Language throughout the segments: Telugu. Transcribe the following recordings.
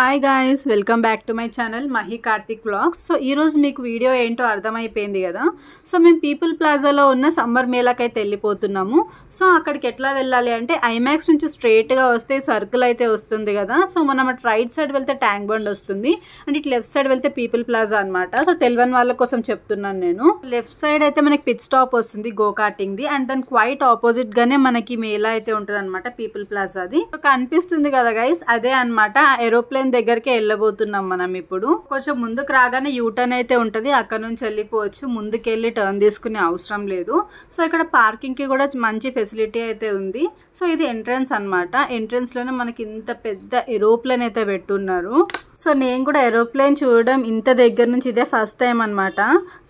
Hi guys, welcome back to my channel Mahi Karthik vlogs. So ఈరోజు మీకు వీడియో ఏంటో అర్థమైపోయింది కదా. సో మేము పీపుల్ ప్లాజాలో ఉన్న సమ్మర్ మేళాకి అయితే వెళ్ళిపోతున్నాము. సో అక్కడికి ఎట్లా వెళ్ళాలి అంటే ఐమాక్స్ నుంచి స్ట్రైట్గా వస్తే సర్కిల్ అయితే వస్తుంది కదా. సో మనం అటు రైట్ సైడ్ వెళ్తే ట్యాంక్ బండ్ వస్తుంది అండ్ ఇటు లెఫ్ట్ సైడ్ వెళ్తే పీపుల్ ప్లాజా అనమాట. సో తెలియని వాళ్ళ కోసం చెప్తున్నాను నేను. లెఫ్ట్ సైడ్ అయితే మనకి పిట్ స్టాప్ వస్తుంది గో కార్టింగ్ది అండ్ దాని క్వైట్ ఆపోజిట్ గానే మనకి మేళా అయితే ఉంటుంది అనమాట పీపుల్ ప్లాజాది. కనిపిస్తుంది కదా గైస్, అదే అనమాట ఏరోప్లేన్ దగ్గరికి వెళ్ళబోతున్నాం మనం. ఇప్పుడు కొంచెం ముందుకు రాగానే యూటర్న్ అయితే ఉంటది, అక్కడ నుంచి వెళ్ళిపోవచ్చు. ముందుకెళ్ళి టర్న్ తీసుకునే అవసరం లేదు. సో ఇక్కడ పార్కింగ్ కి కూడా మంచి ఫెసిలిటీ అయితే ఉంది. సో ఇది ఎంట్రన్స్ అనమాట. ఎంట్రన్స్ లోనే మనకి ఇంత పెద్ద ఏరోప్లేన్ అయితే పెట్టున్నారు. సో నేను కూడా ఏరోప్లేన్ చూడడం ఇంత దగ్గర నుంచి ఇదే ఫస్ట్ టైం అనమాట.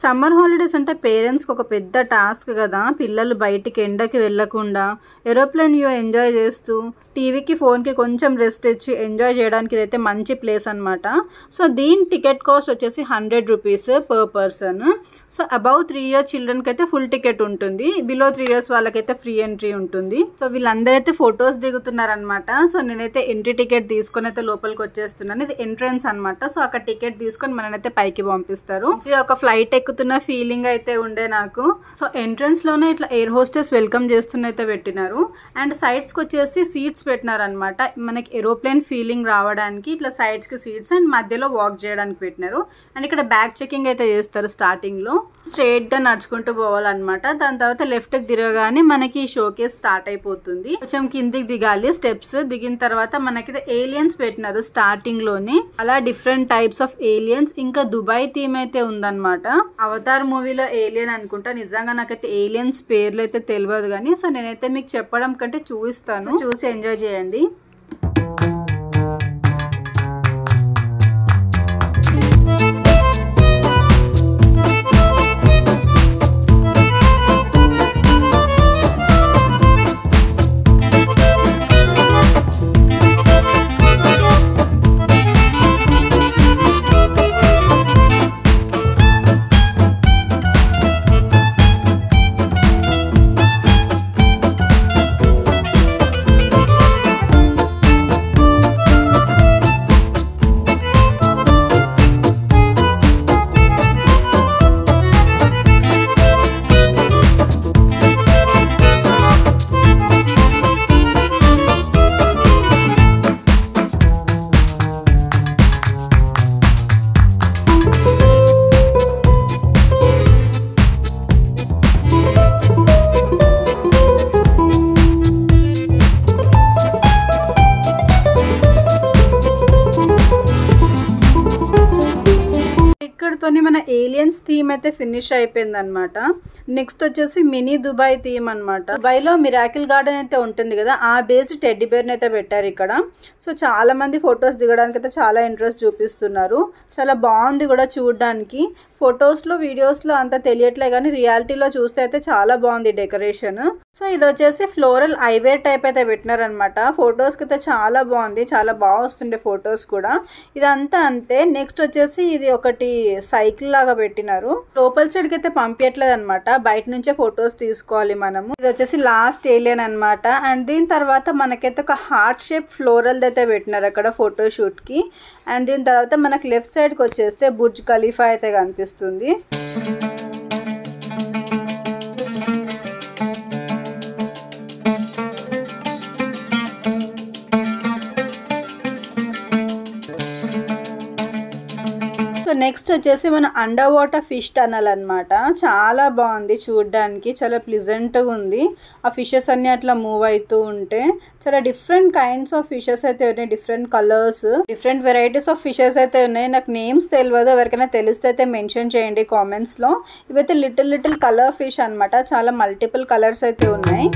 సమ్మర్ హాలిడేస్ అంటే పేరెంట్స్ కి ఒక పెద్ద టాస్క్ కదా. పిల్లలు బయటికి ఎండకి వెళ్లకుండా ఏరోప్లేన్ వ్యూ ఎంజాయ్ చేస్తూ టీవీకి ఫోన్కి కొంచెం రెస్ట్ ఇచ్చి ఎంజాయ్ చేయడానికి ఇదైతే మంచి ప్లేస్ అనమాట. సో దీని టికెట్ కాస్ట్ వచ్చేసి 100 rupees per person. So above 3 years చిల్డ్రన్కి అయితే ఫుల్ టికెట్ ఉంటుంది, బిలో 3 years వాళ్ళకైతే ఫ్రీ ఎంట్రీ ఉంటుంది. సో వీళ్ళందరైతే ఫొటోస్ దిగుతున్నారనమాట. సో నేనైతే ఎంట్రీ టికెట్ తీసుకొని అయితే లోపలికి వచ్చేస్తున్నాను. ఇది ఎంట్రన్స్ అనమాట. సో అక్కడ టికెట్ తీసుకొని మననైతే పైకి పంపిస్తారు. ఒక ఫ్లైట్ ఎక్కుతున్న ఫీలింగ్ అయితే ఉండే నాకు. సో ఎంట్రన్స్ లోనే ఇట్లా ఎయిర్ హోస్టెస్ వెల్కమ్ చేస్తున్నైతే పెట్టినారు అండ్ సైడ్స్ కి వచ్చేసి సీట్స్ పెట్టినారనమాట. మనకి ఏరోప్లేన్ ఫీలింగ్ రావడానికి ఇట్లా సైడ్స్ కి సీట్స్ అండ్ మధ్యలో వాక్ చేయడానికి పెట్టినారు. అండ్ ఇక్కడ బ్యాగ్ చెకింగ్ అయితే చేస్తారు స్టార్టింగ్ లో. స్ట్రైట్ గా నడుచుకుంటూ పోవాలన్నమాట. దాని తర్వాత లెఫ్ట్ కి దిగగానే మనకి షోకేస్ స్టార్ట్ అయిపోతుంది. కొంచెం కిందికి దిగాలి స్టెప్స్. దిగిన తర్వాత మనకి ఏలియన్స్ పెట్టినారు స్టార్టింగ్ లోనే. అలా డిఫరెంట్ టైప్స్ ఆఫ్ ఏలియన్స్. ఇంకా దుబాయ్ థీమ్ అయితే ఉందన్నమాట. అవతార్ మూవీలో ఏలియన్ అనుకుంటా. నిజంగా నాకైతే ఏలియన్స్ పేర్లు అయితే తెలియదు కానీ సో నేనైతే మీకు చెప్పడం కంటే చూపిస్తాను, చూసి ఎంజాయ్ చేయండి. ఇక్కడతోనే మన ఏలియన్స్ థీమ్ అయితే ఫినిష్ అయిపోయింది అనమాట. నెక్స్ట్ వచ్చేసి మినీ దుబాయ్ థీమ్ అనమాట. దుబాయ్ లో మిరాకిల్ గార్డెన్ అయితే ఉంటుంది కదా, ఆ బేస్డ్ టెడ్డీ బేర్ అయితే పెట్టారు ఇక్కడ. సో చాలా మంది ఫొటోస్ దిగడానికి అయితే చాలా ఇంట్రెస్ట్ చూపిస్తున్నారు. చాలా బాగుంది కూడా చూడడానికి. ఫొటోస్ లో వీడియోస్ లో అంత తెలియట్లే కానీ రియాలిటీలో చూస్తే అయితే చాలా బాగుంది డెకరేషన్. సో ఇది వచ్చేసి ఫ్లోరల్ ఐవేర్ టైప్ అయితే పెట్టినారనమాట. ఫొటోస్ కి అయితే చాలా బాగుంది, చాలా బాగా వస్తుండే ఫొటోస్ కూడా. ఇదంతా అంతే. నెక్స్ట్ వచ్చేసి ఇది ఒకటి సైకిల్ లాగా పెట్టినారు. లోపల సైడ్ కి అయితే పంపించట్లేదు అనమాట, బయట నుంచే ఫొటోస్ తీసుకోవాలి మనము. ఇది వచ్చేసి లాస్ట్ ఏలియన్ అనమాట. అండ్ దీని తర్వాత మనకైతే ఒక హార్ట్ షేప్ ఫ్లోరల్ అయితే పెట్టినారు అక్కడ ఫోటో షూట్ కి. అండ్ దీని తర్వాత మనకి లెఫ్ట్ సైడ్ కి వచ్చేస్తే బుర్జ్ ఖలీఫా అయితే కనిపిస్తుంది. సో నెక్స్ట్ వచ్చేసి మన అండర్ వాటర్ ఫిష్ టనల్ అనమాట. చాలా బాగుంది చూడడానికి, చాలా ప్లిజెంట్గా ఉంది. ఆ ఫిషెస్ అన్ని అట్లా మూవ్ అవుతూ ఉంటే చాలా డిఫరెంట్ కైండ్స్ ఆఫ్ ఫిషెస్ అయితే ఉన్నాయి. Different colours, different varieties of fishes అయితే ఉన్నాయి. నాకు నేమ్స్ తెలియదు, ఎవరికైనా తెలిస్తే అయితే మెన్షన్ చేయండి కామెంట్స్ లో. ఇవైతే లిటిల్ కలర్ ఫిష్ అనమాట. చాలా మల్టిపుల్ కలర్స్ అయితే ఉన్నాయి.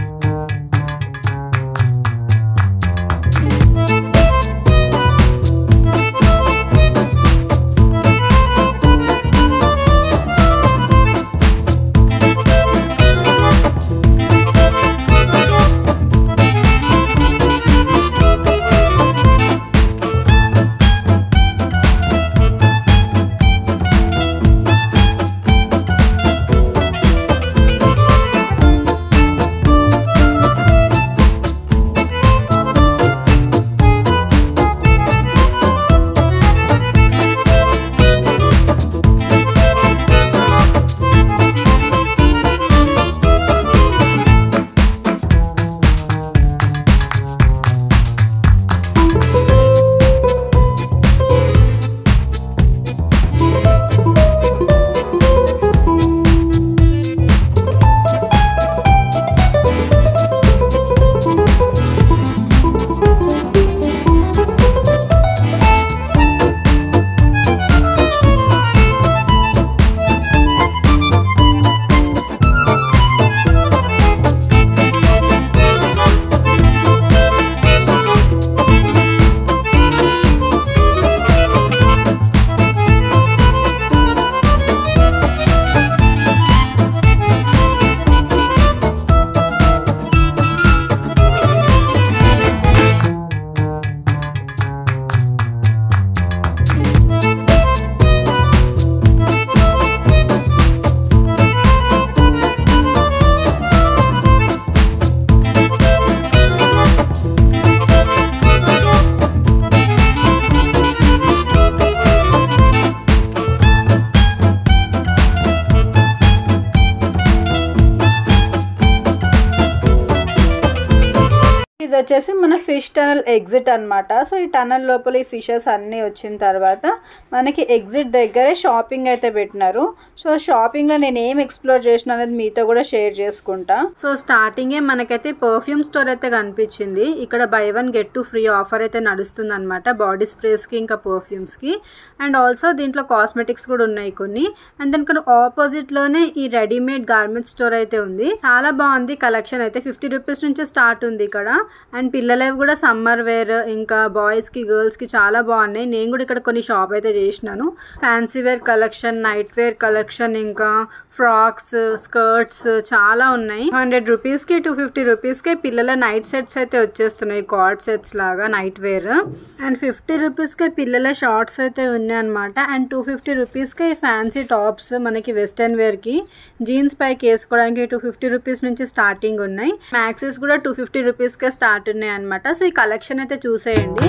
ఇది వచ్చేసి మన ఫిష్ టనల్ ఎగ్జిట్ అనమాట. సో ఈ టనల్ లోపల ఈ ఫిషెస్ అన్నీ వచ్చిన తర్వాత మనకి ఎగ్జిట్ దగ్గరే షాపింగ్ అయితే పెట్టినారు. సో షాపింగ్లో నేను ఏం ఎక్స్ప్లోర్ చేసిన అనేది మీతో కూడా షేర్ చేసుకుంటా. సో స్టార్టింగే మనకైతే పర్ఫ్యూమ్ స్టోర్ అయితే కనిపించింది. ఇక్కడ బై 1 get 2 ఫ్రీ ఆఫర్ అయితే నడుస్తుంది అనమాట బాడీ స్ప్రేస్కి ఇంకా పర్ఫ్యూమ్స్కి. అండ్ ఆల్సో దీంట్లో కాస్మెటిక్స్ కూడా ఉన్నాయి కొన్ని. అండ్ దానికి ఆపోజిట్లోనే ఈ రెడీమేడ్ గార్మెంట్ స్టోర్ అయితే ఉంది. చాలా బాగుంది కలెక్షన్ అయితే. 50 రూపీస్ నుంచి స్టార్ట్ ఉంది ఇక్కడ. అండ్ పిల్లలవి కూడా సమ్మర్ వేర్ ఇంకా బాయ్స్కి గర్ల్స్కి చాలా బాగున్నాయి. నేను కూడా ఇక్కడ కొన్ని షాప్ అయితే చేసినాను. Fancy wear collection, night wear collection, ఇంకా ఫ్రాక్స్, స్కర్ట్స్ చాలా ఉన్నాయి. 100 రూపీస్కి 250 రూపీస్కి పిల్లల నైట్ సెట్స్ అయితే వచ్చేస్తున్నాయి, కార్డ్ సెట్స్ లాగా నైట్ వేర్. అండ్ 50 రూపీస్కి పిల్లల షార్ట్స్ అయితే ఉన్నాయి అనమాట. అండ్ 250 రూపీస్కి ఫ్యాన్సీ టాప్స్ మనకి వెస్టర్న్ వేర్కి జీన్స్ పైకి వేసుకోవడానికి 250 రూపీస్ నుంచి స్టార్టింగ్ ఉన్నాయి. మ్యాక్సెస్ కూడా 250 రూపీస్కే స్టార్ట్ ఉన్నాయి అనమాట. సో ఈ కలెక్షన్ అయితే చూసేయండి.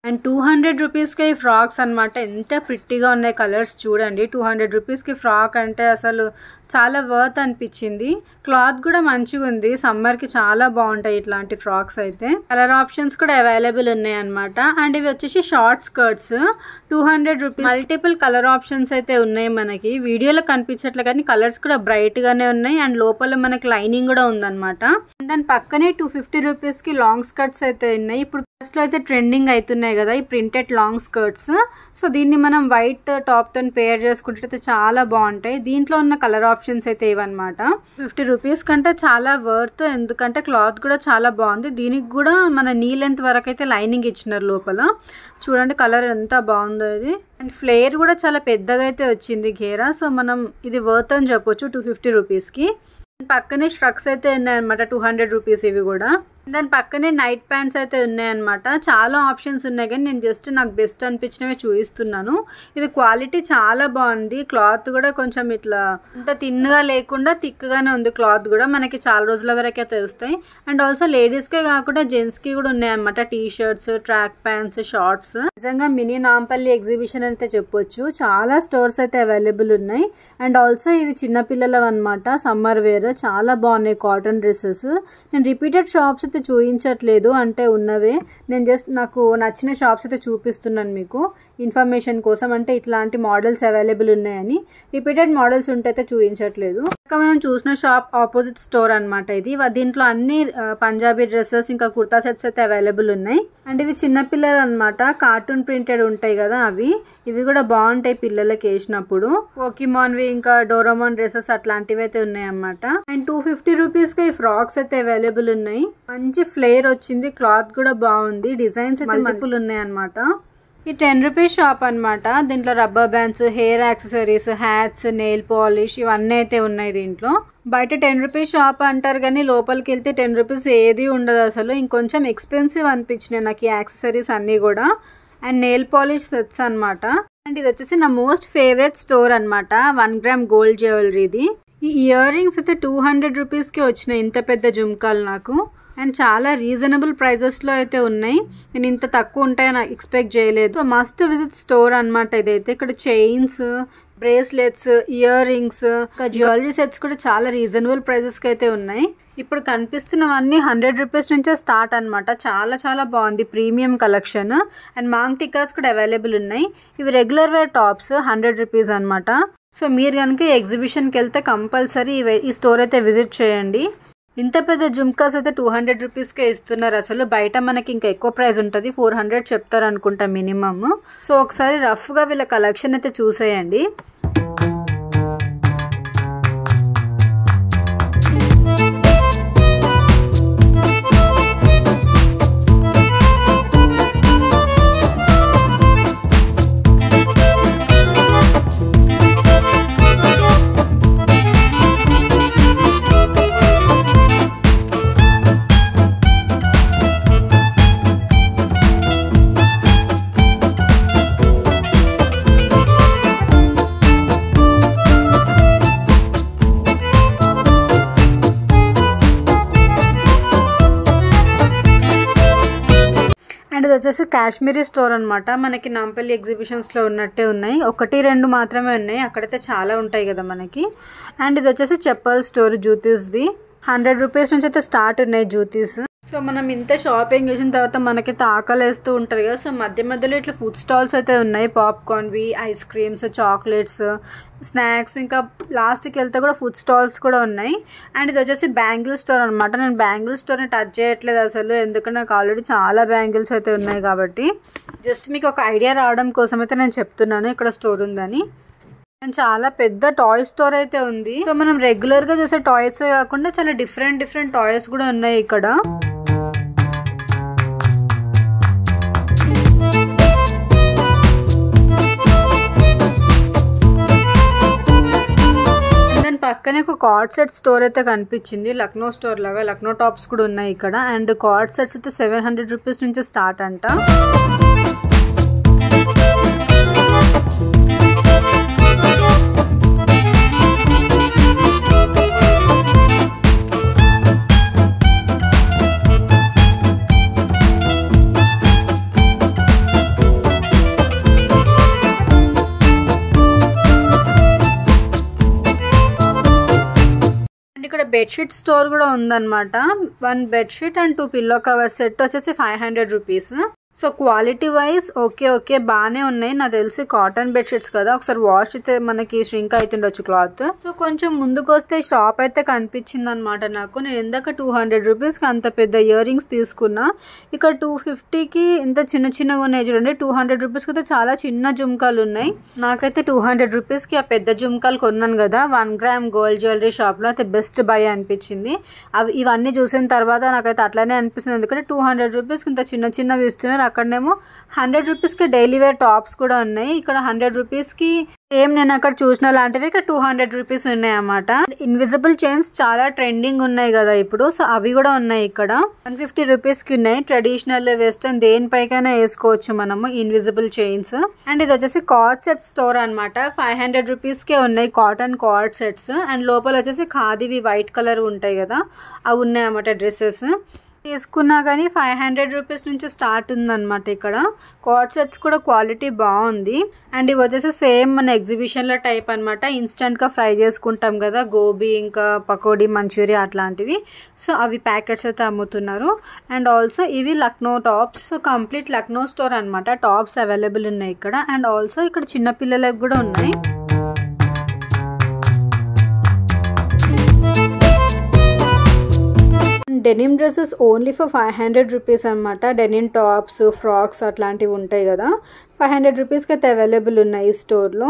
అండ్ 200 రూపీస్కి ఈ ఫ్రాక్స్ అనమాట. ఎంత ప్రిట్టిగా ఉన్నాయి కలర్స్ చూడండి. 200 రూపీస్కి ఫ్రాక్ అంటే అసలు చాలా వర్త్ అనిపించింది. క్లాత్ కూడా మంచిగా ఉంది. సమ్మర్కి చాలా బాగుంటాయి ఇట్లాంటి ఫ్రాక్స్ అయితే. కలర్ ఆప్షన్స్ కూడా అవైలబుల్ ఉన్నాయి అనమాట. అండ్ ఇవి వచ్చేసి short skirts 200 rupees. Multiple colour options అయితే ఉన్నాయి మనకి. వీడియోలో కనిపించట్లే కానీ కలర్స్ కూడా బ్రైట్గానే ఉన్నాయి. అండ్ లోపల మనకి లైనింగ్ కూడా ఉందన్నమాట. దాని పక్కనే 250 రూపీస్కి లాంగ్ స్కర్ట్స్ అయితే ఉన్నాయి. ఇప్పుడు ఫస్ట్లో అయితే ట్రెండింగ్ అవుతున్నాయి కదా ఈ ప్రింటెడ్ లాంగ్ స్కర్ట్స్. సో దీన్ని మనం వైట్ టాప్తో పేర్ చేసుకుంటే చాలా బాగుంటాయి. దీంట్లో ఉన్న కలర్ ఆప్షన్స్ అయితే ఇవన్నమాట. 50 రూపీస్ కంటే చాలా వర్త్, ఎందుకంటే క్లాత్ కూడా చాలా బాగుంది. దీనికి కూడా మన నీ లెంత్ వరకు అయితే లైనింగ్ ఇచ్చినారు లోపల. చూడండి కలర్ ఎంత బాగుందో ఇది. అండ్ ఫ్లేర్ కూడా చాలా పెద్దగా అయితే వచ్చింది ఘేరా. సో మనం ఇది వర్త్ అని చెప్పొచ్చు 250 రూపీస్కి. పక్కనే స్ట్రక్స్ అయితే ఉన్నాయన్నమాట 200 రూపీస్ ఇవి కూడా. దాని పక్కనే నైట్ ప్యాంట్స్ అయితే ఉన్నాయన్నమాట. చాలా ఆప్షన్స్ ఉన్నాయి కానీ నేను జస్ట్ నాకు బెస్ట్ అనిపించినవి చూపిస్తున్నాను. ఇది క్వాలిటీ చాలా బాగుంది. క్లాత్ కూడా కొంచెం ఇట్లా అంత తిన్నుగా లేకుండా థిక్గానే ఉంది. క్లాత్ కూడా మనకి చాలా రోజుల వరకే తెలుస్తాయి. అండ్ ఆల్సో లేడీస్కే కాకుండా జెంట్స్కి కూడా ఉన్నాయన్నమాట. T shirts, track pants, shorts. నిజంగా మినీ నాంపల్లి ఎగ్జిబిషన్ అయితే చెప్పొచ్చు. చాలా స్టోర్స్ అయితే అవైలబుల్ ఉన్నాయి. అండ్ ఆల్సో ఇవి చిన్నపిల్లలు అనమాట, సమ్మర్ వేర్. చాలా బాగున్నాయి కాటన్ డ్రెస్సెస్. నేను రిపీటెడ్ షాప్స్ అయితే చూపించట్లేదు, అంటే ఉన్నవే. నేను జస్ట్ నాకు నచ్చిన షాప్స్ అయితే చూపిస్తున్నాను మీకు ఇన్ఫర్మేషన్ కోసం. అంటే ఇట్లాంటి మోడల్స్ అవైలబుల్ ఉన్నాయని. రిపీటెడ్ మోడల్స్ ఉంటే అయితే చూపించట్లేదు. ఇంకా మనం చూసిన షాప్ ఆపోజిట్ స్టోర్ అనమాట ఇది. దీంట్లో అన్ని పంజాబీ డ్రెస్సెస్ ఇంకా కుర్తా సెట్స్ అయితే అవైలబుల్ ఉన్నాయి. అండ్ ఇవి చిన్నపిల్లలు అనమాట, కార్టూన్ ప్రింటెడ్ ఉంటాయి కదా అవి. ఇవి కూడా బాగుంటాయి పిల్లలకి వేసినప్పుడు. పోకీమాన్వి ఇంకా డోరామాన్ డ్రెస్సెస్ అట్లాంటివి అయితే ఉన్నాయి అన్నమాట. అండ్ 250 రూపీస్కి ఈ ఫ్రాక్స్ అయితే అవైలబుల్ ఉన్నాయి. మంచి ఫ్లేర్ వచ్చింది, క్లాత్ కూడా బాగుంది, డిజైన్స్ అయితే మల్టిపుల్ ఉన్నాయి అనమాట. ఈ 10 రూపీస్ షాప్ అనమాట. దీంట్లో rubber bands, hair accessories, hats, nail polish ఇవన్నీ అయితే ఉన్నాయి దీంట్లో. బయట 10 రూపీస్ షాప్ అంటారు కానీ లోపలికి వెళ్తే 10 రూపీస్ ఏది ఉండదు అసలు. ఇంకొంచెం ఎక్స్పెన్సివ్ అనిపించినాయి నాకు ఈ యాక్సెసరీస్ అన్నీ కూడా. అండ్ నెయిల్ పాలిష్ సెట్స్ అనమాట. అండ్ ఇది వచ్చేసి నా మోస్ట్ ఫేవరెట్ స్టోర్ అనమాట, 1 గ్రామ్ గోల్డ్ జ్యువెలరీది. ఈ ఇయర్ రింగ్స్ అయితే 200 రూపీస్కి వచ్చినాయి, ఇంత పెద్ద జుమ్కాలు నాకు. అండ్ చాలా రీజనబుల్ ప్రైజెస్లో అయితే ఉన్నాయి. నేను ఇంత తక్కువ ఉంటాయని ఎక్స్పెక్ట్ చేయలేదు. సో మస్ట్ విజిట్ స్టోర్ అనమాట ఇదైతే. ఇక్కడ చైన్స్, బ్రేస్లెట్స్, ఇయర్ రింగ్స్, ఇంకా జ్యువెలరీ సెట్స్ కూడా చాలా రీజనబుల్ ప్రైజెస్కి అయితే ఉన్నాయి. ఇప్పుడు కనిపిస్తున్నవన్నీ 100 రూపీస్ నుంచే స్టార్ట్ అనమాట. చాలా చాలా బాగుంది, ప్రీమియం కలెక్షన్. అండ్ మాంగ్ టిక్కర్స్ కూడా అవైలబుల్ ఉన్నాయి. ఇవి రెగ్యులర్ వేర్ టాప్స్ 100 రూపీస్ అనమాట. సో మీరు కనుక ఎగ్జిబిషన్కి వెళ్తే కంపల్సరీ ఈ స్టోర్ అయితే విజిట్ చేయండి. ఇంత పెద్ద జుమ్కాస్ అయితే 200 రూపీస్కే ఇస్తున్నారు. అసలు బయట మనకి ఇంకా ఎక్కువ ప్రైస్ ఉంటుంది, 400 చెప్తారు అనుకుంటా మినిమమ్. సో ఒకసారి రఫ్గా వీళ్ళ కలెక్షన్ అయితే చూసేయండి. ఇది వచ్చేసి కాశ్మీరీ స్టోర్ అనమాట. మనకి నాంపల్లి ఎగ్జిబిషన్స్లో ఉన్నట్టే ఉన్నాయి, 1-2 మాత్రమే ఉన్నాయి, అక్కడైతే చాలా ఉంటాయి కదా మనకి. అండ్ ఇది వచ్చేసి చెప్పల్ స్టోర్, జూతీస్ది. 100 రూపీస్ నుంచి అయితే స్టార్ట్ ఉన్నాయి జూతీస్. సో మనం ఇంత షాపింగ్ చేసిన తర్వాత మనకైతే ఆకలి వేస్తూ ఉంటుంది కదా. సో మధ్యలో ఇట్లా ఫుడ్ స్టాల్స్ అయితే ఉన్నాయి, పాప్కార్న్వి, ఐస్ క్రీమ్స్, చాక్లెట్స్, స్నాక్స్, ఇంకా లాస్ట్కి వెళ్తే కూడా ఫుడ్ స్టాల్స్ కూడా ఉన్నాయి. అండ్ ఇది వచ్చేసి బ్యాంగిల్ స్టోర్ అనమాట. నేను బ్యాంగిల్ స్టోర్ని టచ్ చేయట్లేదు అసలు, ఎందుకంటే నాకు ఆల్రెడీ చాలా బ్యాంగిల్స్ అయితే ఉన్నాయి కాబట్టి. జస్ట్ మీకు ఒక ఐడియా రావడం కోసం అయితే నేను చెప్తున్నాను ఇక్కడ స్టోర్ ఉందని. అండ్ చాలా పెద్ద టాయ్ స్టోర్ అయితే ఉంది. సో మనం రెగ్యులర్గా చూసే టాయ్స్ కాకుండా చాలా డిఫరెంట్ టాయ్స్ కూడా ఉన్నాయి ఇక్కడ. పక్కనే ఒక కార్డ్ సెట్ స్టోర్ అయితే కనిపించింది, లక్నో స్టోర్ లాగా. లక్నో టాప్స్ కూడా ఉన్నాయి ఇక్కడ. అండ్ కార్డ్ సెట్స్ అయితే 700 రూపీస్ నుంచి స్టార్ట్ అంట. ఇక్కడ బెడ్షీట్ స్టోర్ కూడా ఉందన్నమాట. 1 bedsheet and 2 pillow cover set వచ్చేసి 500 rupees. So quality wise okay బాగానే ఉన్నాయి. నాకు తెలిసి కాటన్ బెడ్షీట్స్ కదా, ఒకసారి వాష్ అయితే మనకి ష్రింక్ అవుతుండొచ్చు క్లాత్. సో కొంచెం ముందుకు వస్తే షాప్ అయితే కనిపించింది అనమాట నాకు. నేను ఇందాక 200 రూపీస్కి అంత పెద్ద ఇయర్ రింగ్స్ తీసుకున్నా, ఇక్కడ 250కి ఇంత చిన్నగా ఉన్నాయి చూడండి. 200 రూపీస్కి అయితే చాలా చిన్న జుమ్కాలు ఉన్నాయి. నాకైతే 200 రూపీస్కి ఆ పెద్ద జుమ్కాలు కొన్నాను కదా 1 గ్రామ్ గోల్డ్ జ్యువెలరీ షాప్లో, అయితే బెస్ట్ బై అనిపించింది. ఇవన్నీ చూసిన తర్వాత నాకైతే అట్లానే అనిపిస్తుంది, ఎందుకంటే 200 రూపీస్కి ఇంత చిన్నవి ఇస్తున్నారు. అక్కడనేమో 100 రూపీస్కి డైలీ వేర్ టాప్స్ కూడా ఉన్నాయి. ఇక్కడ 100 రూపీస్కి సేమ్ నేను అక్కడ చూసిన లాంటివి ఇక్కడ 200 రూపీస్ ఉన్నాయి అన్నమాట. ఇన్విజిబుల్ చైన్స్ చాలా ట్రెండింగ్ ఉన్నాయి కదా ఇప్పుడు, సో అవి కూడా ఉన్నాయి ఇక్కడ. 150 రూపీస్కి ఉన్నాయి. ట్రెడిషనల్, వెస్టర్న్ దేనిపైకైనా వేసుకోవచ్చు మనము ఇన్విజిబుల్ చైన్స్. అండ్ ఇది వచ్చేసి కార్డ్ సెట్ స్టోర్ అనమాట. 500 రూపీస్కే ఉన్నాయి కాటన్ కార్డ్ సెట్స్. అండ్ లోపల వచ్చేసి ఖాదీవి వైట్ కలర్ ఉంటాయి కదా, అవి ఉన్నాయి అన్నమాట డ్రెస్సెస్. తీసుకున్నా కానీ 500 రూపీస్ నుంచి స్టార్ట్ ఉందన్నమాట ఇక్కడ. కార్డ్ సెట్స్ కూడా క్వాలిటీ బాగుంది. అండ్ ఇవి వచ్చేసి సేమ్ మన ఎగ్జిబిషన్ల టైప్ అనమాట. ఇన్స్టెంట్గా ఫ్రై చేసుకుంటాం కదా, గోబీ ఇంకా పకోడీ, మంచూరియా అట్లాంటివి. సో అవి ప్యాకెట్స్ అయితే అమ్ముతున్నారు. అండ్ ఆల్సో ఇవి Lucknow tops. So complete Lucknow store అనమాట. టాప్స్ అవైలబుల్ ఉన్నాయి ఇక్కడ. అండ్ ఆల్సో ఇక్కడ చిన్నపిల్లలకు కూడా ఉన్నాయి. Denim dresses only for 500 rupees అనమాట. డెనిమ్ టాప్స్, ఫ్రాక్స్ అట్లాంటివి ఉంటాయి కదా, 500 రూపీస్కి అయితే అవైలబుల్ ఉన్నాయి ఈ స్టోర్లో.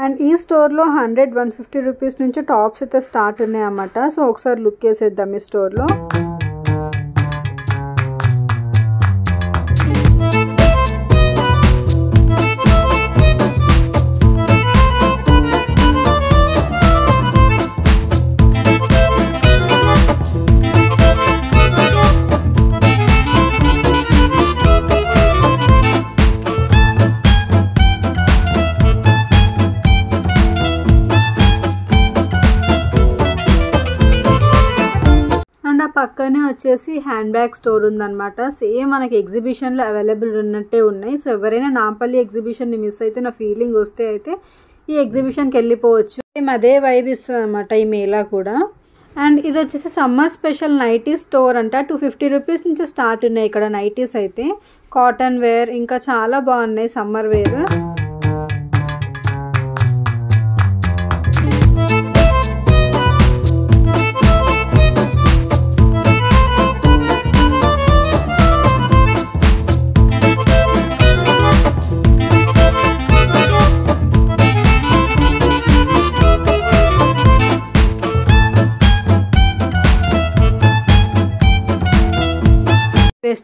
అండ్ ఈ స్టోర్లో 100-150 రూపీస్ నుంచి టాప్స్ అయితే స్టార్ట్ ఉన్నాయి అన్నమాట. సో ఒకసారి లుక్ వేసేద్దాం ఈ స్టోర్లో. పక్కనే వచ్చేసి హ్యాండ్ బ్యాగ్ స్టోర్ ఉందన్నమాట. సేమ్ మనకి ఎగ్జిబిషన్లో అవైలబుల్ ఉన్నట్టే ఉన్నాయి. సో ఎవరైనా నాంపల్లి ఎగ్జిబిషన్ని మిస్ అయితే నా ఫీలింగ్ వస్తే అయితే ఈ ఎగ్జిబిషన్కి వెళ్ళిపోవచ్చు. సేమ్ అదే వైబ్ ఇస్తుంది అనమాట ఈ మేళా కూడా. అండ్ ఇది వచ్చేసి సమ్మర్ స్పెషల్ నైటీ స్టోర్ అంట. 250 రూపీస్ నుంచి స్టార్ట్ ఉన్నాయి ఇక్కడ నైటీస్ అయితే. కాటన్ వేర్ ఇంకా చాలా బాగున్నాయి summer wear.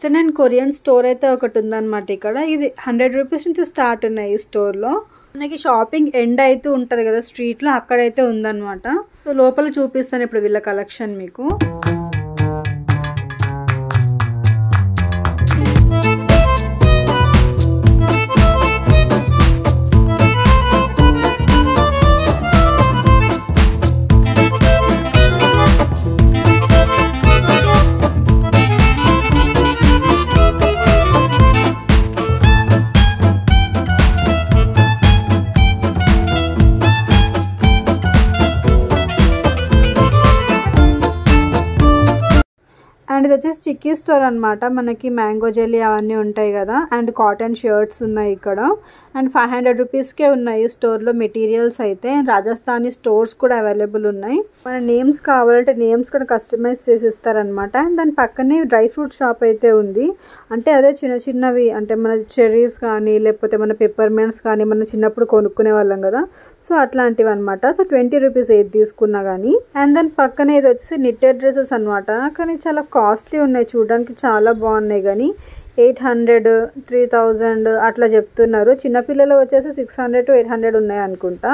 Western and Korean store అయితే ఒకటి ఉందన్నమాట ఇక్కడ. ఇది 100 రూపీస్ నుంచి స్టార్ట్ ఉన్నాయి ఈ స్టోర్లో. మనకి షాపింగ్ ఎండ్ అయితే ఉంటుంది కదా స్ట్రీట్లో, అక్కడైతే ఉందన్నమాట. సో లోపల చూపిస్తాను ఇప్పుడు వీళ్ళ కలెక్షన్ మీకు. అండ్ ఇది వచ్చేసి చిక్కీ స్టోర్ అనమాట. మనకి మ్యాంగో జెల్లీ అవన్నీ ఉంటాయి కదా, అండ్ కాటన్ షర్ట్స్ ఉన్నాయి ఇక్కడ. అండ్ 500 రూపీస్కే ఉన్నాయి స్టోర్లో మెటీరియల్స్ అయితే. రాజస్థానీ స్టోర్స్ కూడా అవైలబుల్ ఉన్నాయి. మన నేమ్స్ కావాలంటే నేమ్స్ కూడా కస్టమైజ్ చేసి ఇస్తారనమాట. అండ్ దాని పక్కనే డ్రై ఫ్రూట్ షాప్ అయితే ఉంది. అంటే అదే చిన్న చిన్నవి, అంటే మన చెర్రీస్ కానీ లేకపోతే మన పెప్పర్మెంట్స్ కానీ మనం చిన్నప్పుడు కొనుక్కునే వాళ్ళం కదా, సో అట్లాంటివి అనమాట. సో 20 రూపీస్ ఏది తీసుకున్నా కానీ. అండ్ దాని పక్కనే ఇది వచ్చేసి నిట్టెడ్ డ్రెస్సెస్ అనమాట. కానీ చాలా కాస్ట్లీ ఉన్నాయి, చూడడానికి చాలా బాగున్నాయి కానీ 800, 3000 అట్లా చెప్తున్నారు. చిన్నపిల్లలు వచ్చేసి 600 to 800 ఉన్నాయి అనుకుంటా.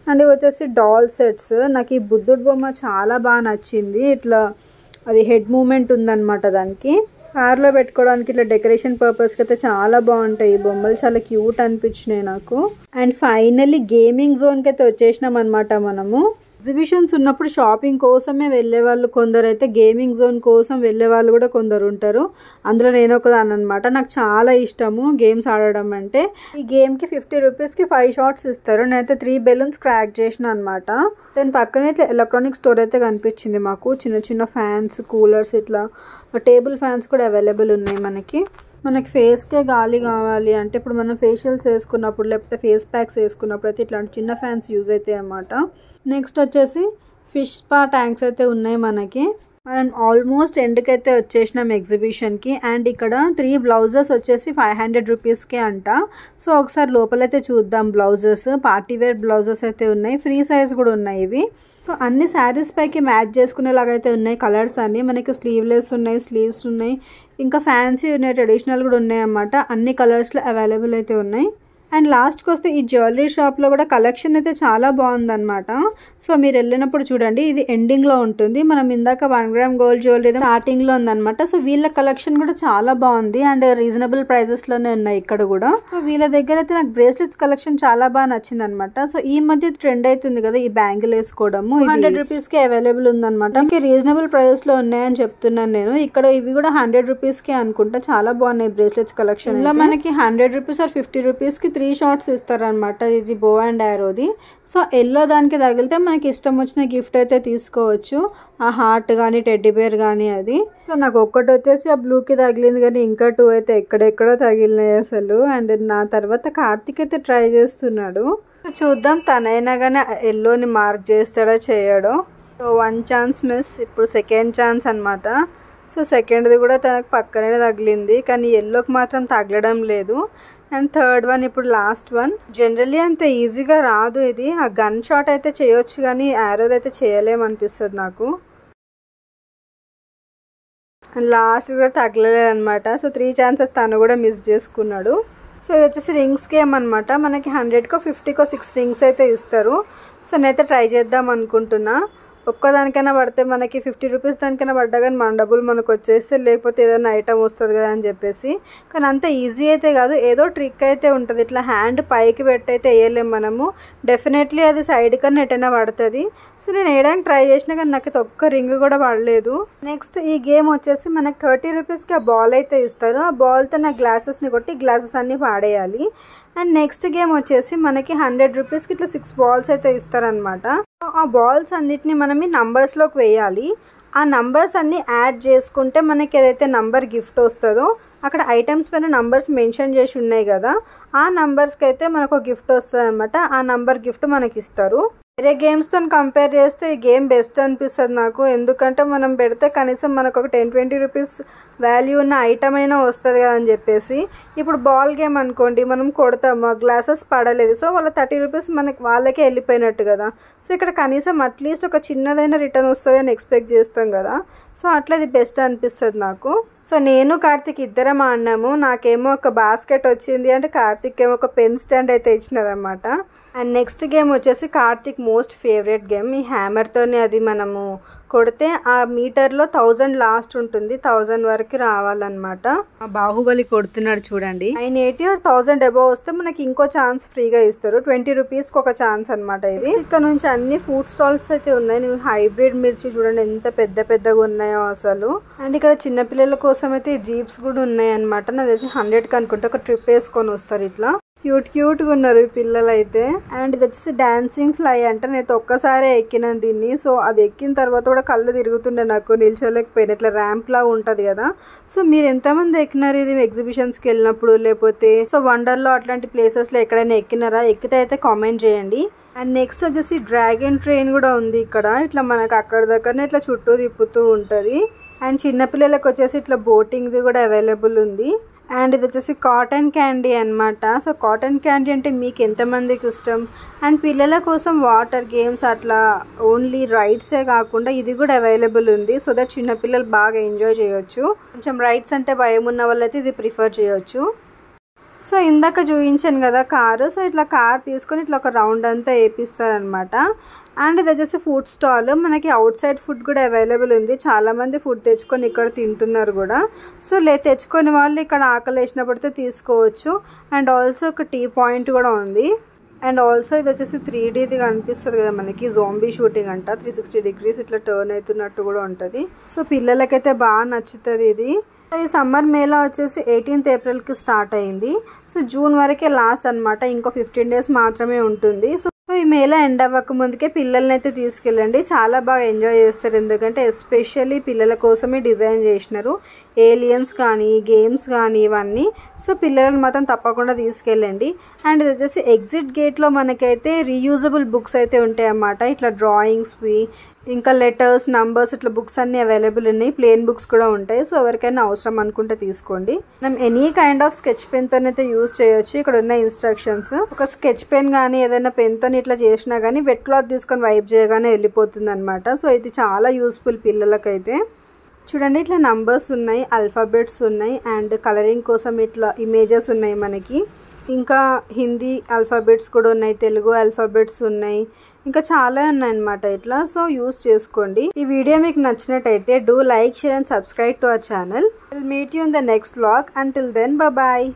అండ్ ఇవి వచ్చేసి డాల్ సెట్స్. నాకు ఈ బుద్ధుడు బొమ్మ చాలా బాగా నచ్చింది. ఇట్లా అది హెడ్ మూమెంట్ ఉందన్నమాట దానికి. కార్లో పెట్టుకోవడానికి ఇట్లా డెకరేషన్ పర్పస్కి అయితే చాలా బాగుంటాయి ఈ బొమ్మలు, చాలా క్యూట్ అనిపించినాయి నాకు. అండ్ ఫైనల్లీ గేమింగ్ జోన్కి అయితే వచ్చేసినాం అనమాట మనము. ఎగ్జిబిషన్స్ ఉన్నప్పుడు షాపింగ్ కోసమే వెళ్ళే వాళ్ళు కొందరు అయితే గేమింగ్ జోన్ కోసం వెళ్ళే వాళ్ళు కూడా కొందరు ఉంటారు. అందులో నేను ఒకదాన్ని అనమాట. నాకు చాలా ఇష్టము గేమ్స్ ఆడడం అంటే. ఈ గేమ్కి 50 రూపీస్కి 5 షాట్స్ ఇస్తారు. నేనైతే 3 బెలూన్స్ క్రాక్ చేసిన అనమాట. దాని పక్కనే ఇట్లా ఎలక్ట్రానిక్ స్టోర్ అయితే కనిపించింది మాకు. చిన్న చిన్న ఫ్యాన్స్, కూలర్స్, ఇట్లా టేబుల్ ఫ్యాన్స్ కూడా అవైలబుల్ ఉన్నాయి మనకి ఫేస్కే గాలి కావాలి అంటే ఇప్పుడు మనం ఫేషియల్స్ వేసుకున్నప్పుడు లేకపోతే ఫేస్ ప్యాక్స్ వేసుకున్నప్పుడు అయితే ఇట్లాంటి చిన్న ఫ్యాన్స్ యూజ్ అవుతాయి అన్నమాట. నెక్స్ట్ వచ్చేసి ఫిష్ స్పా ట్యాంక్స్ అయితే ఉన్నాయి మనకి. మనం ఆల్మోస్ట్ ఎండ్కి అయితే వచ్చేసినాం ఎగ్జిబిషన్కి. అండ్ ఇక్కడ 3 బ్లౌజెస్ వచ్చేసి 500 రూపీస్కే అంట. సో ఒకసారి లోపలైతే చూద్దాం. బ్లౌజెస్ పార్టీ వేర్ బ్లౌజెస్ అయితే ఉన్నాయి, ఫ్రీ సైజ్ కూడా ఉన్నాయి ఇవి. సో అన్ని శారీస్ పైకి మ్యాచ్ చేసుకునేలాగా అయితే ఉన్నాయి కలర్స్ అన్ని. మనకి స్లీవ్లెస్ ఉన్నాయి, స్లీవ్స్ ఉన్నాయి, ఇంకా ఫ్యాన్సీ ఉన్నాయి, ట్రెడిషనల్ కూడా ఉన్నాయి అన్నమాట. అన్ని కలర్స్లో అవైలబుల్ అయితే ఉన్నాయి. అండ్ లాస్ట్కి వస్తే ఈ జ్యువెలరీ షాప్లో కూడా కలెక్షన్ అయితే చాలా బాగుందన్నమాట. సో మీరు వెళ్ళినప్పుడు చూడండి, ఇది ఎండింగ్లో ఉంటుంది. మనం ఇందాక 1 గ్రామ్ గోల్డ్ జ్యువెలరీ స్టార్టింగ్లో ఉందన్నమాట. సో వీళ్ళ కలెక్షన్ కూడా చాలా బాగుంది అండ్ రీజనబుల్ ప్రైజెస్లోనే ఉన్నాయి ఇక్కడ కూడా. సో వీళ్ళ దగ్గర అయితే నాకు బ్రేస్లెట్స్ కలెక్షన్ చాలా బాగా నచ్చింది అనమాట. సో ఈ మధ్య ట్రెండ్ అవుతుంది కదా ఈ బ్యాంగిల్ వేసుకోవడము, 100 రూపీస్కి అవైలబుల్ ఉందన్నమాట. ఇంకా రీజనబుల్ ప్రైజెస్లో ఉన్నాయని చెప్తున్నాను నేను. ఇక్కడ ఇవి కూడా 100 రూపీస్కి అనుకుంటా. చాలా బాగున్నాయి బ్రేస్లెట్స్ కలెక్షన్. ఇలా మనకి 100 రూపీస్ ఆర్ 50 రూపీస్కి 3 షార్ట్స్ ఇస్తారనమాట. ఇది బో అండ్ యారోది. సో ఎల్లో దానికి తగిలితే మనకి ఇష్టం వచ్చిన గిఫ్ట్ అయితే తీసుకోవచ్చు. ఆ హార్ట్ కానీ టెడ్డీ బేర్ కానీ అది. సో నాకు ఒక్కటి వచ్చేసి ఆ బ్లూకి తగిలింది కానీ ఇంకా 2 అయితే ఎక్కడెక్కడో తగిలినాయి అసలు. అండ్ నా తర్వాత కార్తిక్ అయితే ట్రై చేస్తున్నాడు. చూద్దాం తనైనా కానీ ఎల్లోని మార్క్ చేస్తాడో చేయడో. So 1 chance miss. ఇప్పుడు 2nd ఛాన్స్ అనమాట. సో సెకండ్ది కూడా తనకు పక్కనే తగిలింది కానీ ఎల్లోకి మాత్రం తగలడం లేదు. అండ్ 3rd వన్ ఇప్పుడు లాస్ట్ వన్. జనరల్లీ అంత ఈజీగా రాదు ఇది. ఆ గన్ షాట్ అయితే చేయొచ్చు కానీ యారోది అయితే చేయలేమనిపిస్తుంది నాకు. అండ్ లాస్ట్ కూడా తగలలేదనమాట. సో 3 ఛాన్సెస్ తను కూడా మిస్ చేసుకున్నాడు. సో ఇది వచ్చేసి రింగ్స్ గేమ్ అనమాట. మనకి 100కో 50కో 6 రింగ్స్ అయితే ఇస్తారు. సో నేనైతే ట్రై చేద్దాం అనుకుంటున్నా. ఒక్కదానికైనా పడితే మనకి 50 రూపీస్ దానికైనా పడ్డా కానీ మన డబ్బులు మనకు వచ్చేస్తే, లేకపోతే ఏదైనా ఐటమ్ వస్తుంది కదా అని చెప్పేసి. కానీ అంత ఈజీ అయితే కాదు, ఏదో ట్రిక్ అయితే ఉంటుంది. ఇట్లా హ్యాండ్ పైకి పెట్టి అయితే వేయలేము మనము. డెఫినెట్లీ అది సైడ్ కన్నా ఎటైనా పడుతుంది. సో నేను వేయడానికి ట్రై చేసినా కానీ నాకు ఒక్క రింగ్ కూడా పడలేదు. నెక్స్ట్ ఈ గేమ్ వచ్చేసి మనకి 30 రూపీస్కి ఆ బాల్ అయితే ఇస్తారు. ఆ బాల్తో నా గ్లాసెస్ని కొట్టి గ్లాసెస్ అన్నీ పాడేయాలి. అండ్ నెక్స్ట్ గేమ్ వచ్చేసి మనకి 100 రూపీస్కి ఇట్లా 6 బాల్స్ అయితే ఇస్తారనమాట. ఆ బాల్స్ అన్నిటిని మనం ఈ నంబర్స్లోకి వేయాలి. ఆ నంబర్స్ అన్ని యాడ్ చేసుకుంటే మనకి ఏదైతే నంబర్ గిఫ్ట్ వస్తుందో అక్కడ ఐటమ్స్ పైన నంబర్స్ మెన్షన్ చేసి ఉన్నాయి కదా, ఆ నంబర్స్కి అయితే మనకు గిఫ్ట్ వస్తుంది అనమాట. ఆ నంబర్ గిఫ్ట్ మనకి ఇస్తారు. వేరే గేమ్స్తో కంపేర్ చేస్తే ఈ గేమ్ బెస్ట్ అనిపిస్తుంది నాకు. ఎందుకంటే మనం పెడితే కనీసం మనకు ఒక 10-20 రూపీస్ వాల్యూ ఉన్న ఐటమ్ అయినా వస్తుంది కదా అని చెప్పేసి. ఇప్పుడు బాల్ గేమ్ అనుకోండి, మనం కొడతాము, ఆ గ్లాసెస్ పడలేదు, సో వాళ్ళ 30 రూపీస్ వాళ్ళకే వెళ్ళిపోయినట్టు కదా. సో ఇక్కడ కనీసం అట్లీస్ట్ ఒక చిన్నదైనా రిటర్న్ వస్తుంది అని ఎక్స్పెక్ట్ చేస్తాం కదా. సో అట్లా ఇది బెస్ట్ అనిపిస్తుంది నాకు. సో నేను కార్తిక్ ఇద్దరం ఆడినాము. నాకేమో ఒక బాస్కెట్ వచ్చింది, అంటే కార్తిక్ ఏమో ఒక పెన్ స్టాండ్ అయితే ఇచ్చినారనమాట. అండ్ నెక్స్ట్ గేమ్ వచ్చేసి కార్తిక్ మోస్ట్ ఫేవరెట్ గేమ్. ఈ హ్యామర్తోనే అది మనము కొడితే ఆ మీటర్లో 1000 లాస్ట్ ఉంటుంది, 1000 వరకు రావాలన్నమాట. బాహుబలి కొడుతున్నాడు చూడండి. 980 or 1000 అబౌవ్ వస్తే మనకి ఇంకో ఛాన్స్ ఫ్రీగా ఇస్తారు. 20 రూపీస్కి ఒక ఛాన్స్ అనమాట ఇది. ఇక్కడ నుంచి అన్ని ఫుడ్ స్టాల్స్ అయితే ఉన్నాయి. నువ్వు హైబ్రిడ్ మిర్చి చూడండి ఎంత పెద్దగా ఉన్నాయో అసలు. అండ్ ఇక్కడ చిన్నపిల్లల కోసం అయితే జీప్స్ కూడా ఉన్నాయి అనమాట. నాకు తెలిసి 100కి అనుకుంటే ఒక ట్రిప్ వేసుకొని వస్తారు. ఇట్లా క్యూట్గా ఉన్నారు ఈ పిల్లలు అయితే. అండ్ ఇది వచ్చేసి డాన్సింగ్ ఫ్లై అంట. నేను ఒక్కసారి ఎక్కినాను దీన్ని. సో అది ఎక్కిన తర్వాత కూడా కళ్ళు తిరుగుతుండే నాకు, నిల్చోలేకపోయినా. ఇట్లా ర్యాంప్ లా ఉంటుంది కదా. సో మీరు ఎంతమంది ఎక్కినారు ఇది ఎగ్జిబిషన్స్కి వెళ్ళినప్పుడు, లేకపోతే సో వండర్లో అట్లాంటి ప్లేసెస్లో ఎక్కడైనా ఎక్కినారా? ఎక్కితే అయితే కామెంట్ చేయండి. అండ్ నెక్స్ట్ వచ్చేసి డ్రాగన్ ట్రైన్ కూడా ఉంది ఇక్కడ. ఇట్లా మనకు అక్కడ దగ్గరనే ఇట్లా చుట్టూ తిప్పుతూ ఉంటుంది. అండ్ చిన్నపిల్లలకు వచ్చేసి ఇట్లా బోటింగ్ది కూడా అవైలబుల్ ఉంది. అండ్ ఇది వచ్చేసి కాటన్ క్యాండీ అనమాట. సో కాటన్ క్యాండీ అంటే మీకు ఎంతమందికి ఇష్టం? అండ్ పిల్లల కోసం వాటర్ గేమ్స్ అట్లా ఓన్లీ రైడ్సే కాకుండా ఇది కూడా అవైలబుల్ ఉంది. సో దట్ చిన్నపిల్లలు బాగా ఎంజాయ్ చేయొచ్చు. కొంచెం రైడ్స్ అంటే భయం ఉన్న వాళ్ళైతే ఇది ప్రిఫర్ చేయొచ్చు. సో ఇందాక చూపించాను కదా కారు. సో ఇట్లా కార్ తీసుకొని ఇట్లా ఒక రౌండ్ అంతా వేపిస్తారనమాట. అండ్ ఇది వచ్చేసి ఫుడ్ స్టాల్. మనకి అవుట్ సైడ్ ఫుడ్ కూడా అవైలబుల్ ఉంది. చాలామంది ఫుడ్ తెచ్చుకొని ఇక్కడ తింటున్నారు కూడా. సో తెచ్చుకొని వాళ్ళు ఇక్కడ ఆకలి వేసినప్పుడైతే తీసుకోవచ్చు. అండ్ ఆల్సో ఒక టీ పాయింట్ కూడా ఉంది. అండ్ ఆల్సో ఇది వచ్చేసి 3Dది కనిపిస్తుంది కదా మనకి, జోంబీ షూటింగ్ అంట. 360 degrees ఇట్లా టర్న్ అవుతున్నట్టు కూడా ఉంటుంది. సో పిల్లలకైతే బాగా నచ్చుతుంది ఇది. ఈ సమ్మర్ మేళా వచ్చేసి 18th April స్టార్ట్ అయింది. సో జూన్ వరకే లాస్ట్ అనమాట. ఇంకో 15 days మాత్రమే ఉంటుంది. సో ఈ మేళా ఎండ్ అవ్వక ముందుకే పిల్లల్ని అయితే తీసుకెళ్ళండి. చాలా బాగా ఎంజాయ్ చేస్తారు. ఎందుకంటే ఎస్పెషల్లీ పిల్లల కోసమే డిజైన్ చేసినారు. ఏలియన్స్ కానీ గేమ్స్ కానీ ఇవన్నీ. సో పిల్లలను మాత్రం తప్పకుండా తీసుకెళ్ళండి. అండ్ ఇది వచ్చేసి ఎగ్జిట్ గేట్లో మనకైతే రీయూజబుల్ బుక్స్ అయితే ఉంటాయి అన్నమాట. ఇట్లా డ్రాయింగ్స్వి, ఇంకా లెటర్స్, నంబర్స్ ఇట్లా బుక్స్ అన్ని అవైలబుల్ ఉన్నాయి. ప్లేన్ బుక్స్ కూడా ఉంటాయి. సో ఎవరికైనా అవసరం అనుకుంటే తీసుకోండి. మనం ఎనీ కైండ్ ఆఫ్ స్కెచ్ పెన్తో అయితే యూజ్ చేయొచ్చు. ఇక్కడ ఉన్న ఇన్స్ట్రక్షన్స్, ఒక స్కెచ్ పెన్ కానీ ఏదైనా పెన్తో ఇట్లా చేసినా కానీ వెట్ క్లాత్ తీసుకొని వైప్ చేయగానే వెళ్ళిపోతుంది అనమాట. సో ఇది చాలా యూస్ఫుల్ పిల్లలకైతే. చూడండి ఇట్లా నంబర్స్ ఉన్నాయి, ఆల్ఫాబెట్స్ ఉన్నాయి, అండ్ కలరింగ్ కోసం ఇట్లా ఇమేజెస్ ఉన్నాయి మనకి. ఇంకా హిందీ ఆల్ఫాబెట్స్ కూడా ఉన్నాయి, తెలుగు ఆల్ఫాబెట్స్ ఉన్నాయి, ఇంకా చాలా ఉన్నాయి అన్నమాట ఇట్లా. సో యూస్ చేసుకోండి. ఈ వీడియో మీకు నచ్చినట్టయితే do like, share and subscribe to our channel. Will meet you in the next vlog. Until then, bye.